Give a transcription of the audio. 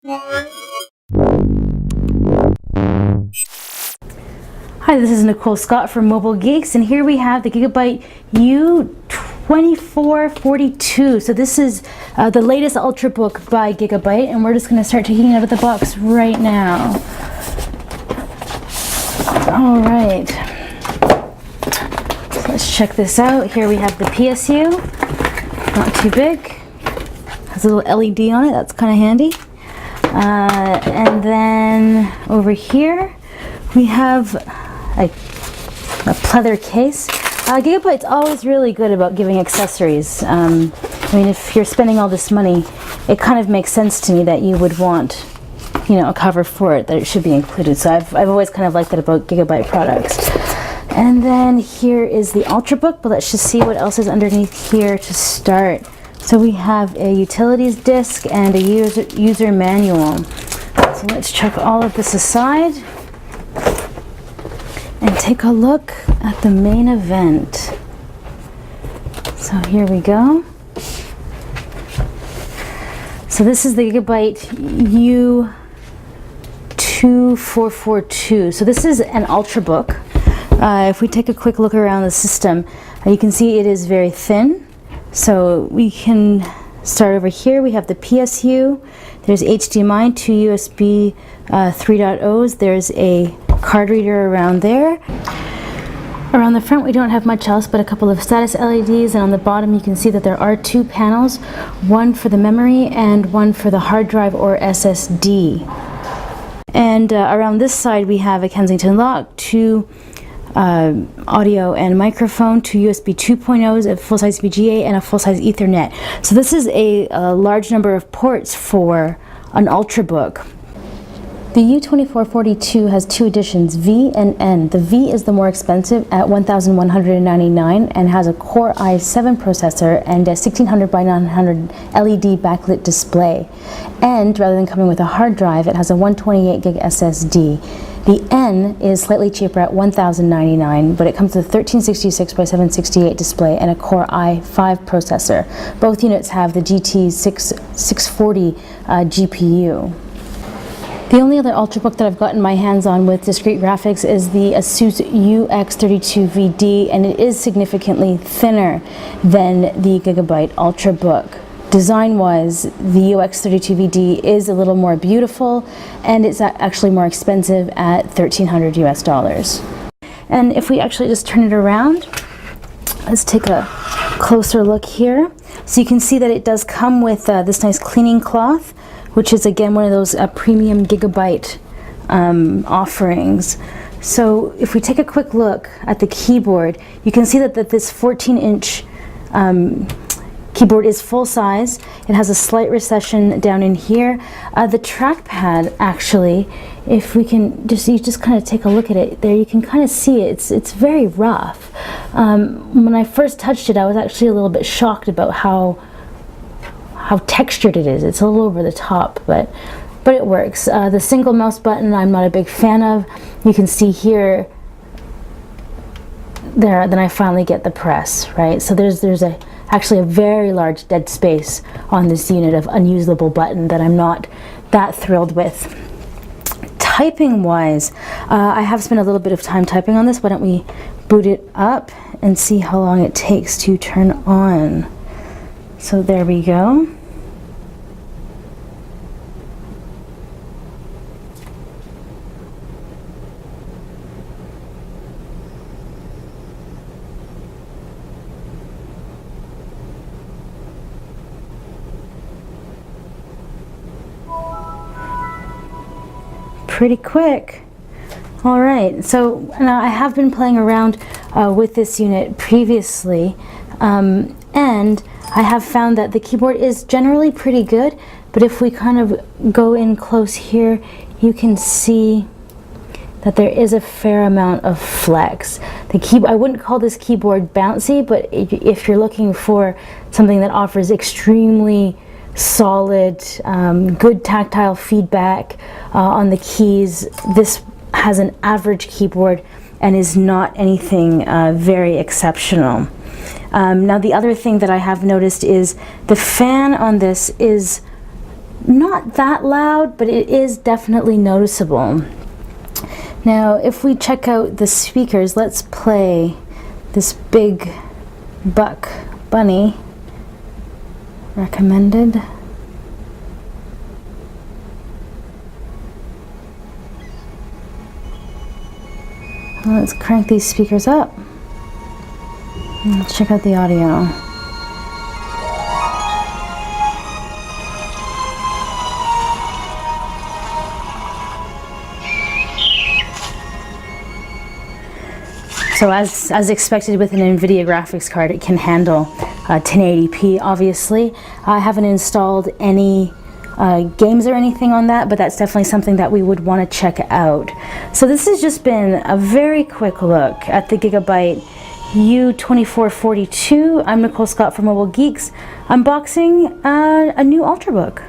Hi, this is Nicole Scott from Mobile Geeks, and here we have the Gigabyte U2442. So this is the latest Ultrabook by Gigabyte, and we're just going to start taking it out of the box right now. All right, so let's check this out. Here we have the PSU, not too big, has a little LED on it, that's kind of handy. And then over here we have a pleather case. Gigabyte's always really good about giving accessories. I mean, if you're spending all this money, it kind of makes sense to me that you would want, you know, a cover for it, that it should be included. So I've always kind of liked that about Gigabyte products. And then here is the Ultrabook, but let's just see what else is underneath here to start. So we have a utilities disc and a user manual. So let's chuck all of this aside and take a look at the main event. So here we go. So this is the Gigabyte U2442. So this is an Ultrabook. If we take a quick look around the system, you can see it is very thin. So we can start over here. We have the PSU. There's HDMI, two USB 3.0s. There's a card reader around there. Around the front we don't have much else but a couple of status LEDs, and on the bottom you can see that there are two panels, one for the memory and one for the hard drive or SSD. And around this side we have a Kensington lock, two audio and microphone, two USB 2.0s, a full-size VGA, and a full-size Ethernet. So this is a large number of ports for an Ultrabook. The U2442 has two editions, V and N. The V is the more expensive at $1,199 and has a Core i7 processor and a 1600 by 900 LED backlit display. And rather than coming with a hard drive, it has a 128 gig SSD. The N is slightly cheaper at $1,099, but it comes with a 1366 by 768 display and a Core i5 processor. Both units have the GT640 GPU. The only other Ultrabook that I've gotten my hands on with discrete graphics is the Asus UX32 VD, and it is significantly thinner than the Gigabyte Ultrabook. Design-wise, the UX32 VD is a little more beautiful, and it's actually more expensive at $1,300 US. And if we actually just turn it around, let's take a closer look here. So you can see that it does come with this nice cleaning cloth, which is again one of those premium Gigabyte offerings. So if we take a quick look at the keyboard, you can see that this 14-inch keyboard is full size. It has a slight recession down in here. The trackpad, actually, if we can just kind of take a look at it there, you can kind of see it. It's very rough. When I first touched it, I was actually a little bit shocked about how textured it is. It's a little over the top, but it works. The single mouse button I'm not a big fan of. You can see here, then I finally get the press, right? So there's actually a very large dead space on this unit of unusable button that I'm not that thrilled with. Typing wise, I have spent a little bit of time typing on this. Why don't we boot it up and see how long it takes to turn on. So there we go. Pretty quick. All right, so now I have been playing around with this unit previously, and I have found that the keyboard is generally pretty good, but if we kind of go in close here, you can see that there is a fair amount of flex. I wouldn't call this keyboard bouncy, but if you're looking for something that offers extremely solid, good tactile feedback on the keys, this has an average keyboard and is not anything very exceptional. Now the other thing that I have noticed is the fan on this is not that loud, but it is definitely noticeable. Now, if we check out the speakers, let's play this big buck bunny. Recommended. Let's crank these speakers up. Let's check out the audio. So as expected with an Nvidia graphics card, it can handle 1080p, obviously. I haven't installed any games or anything on that, but that's definitely something that we would want to check out. So this has just been a very quick look at the Gigabyte U2442. I'm Nicole Scott from Mobile Geeks, unboxing a new Ultrabook.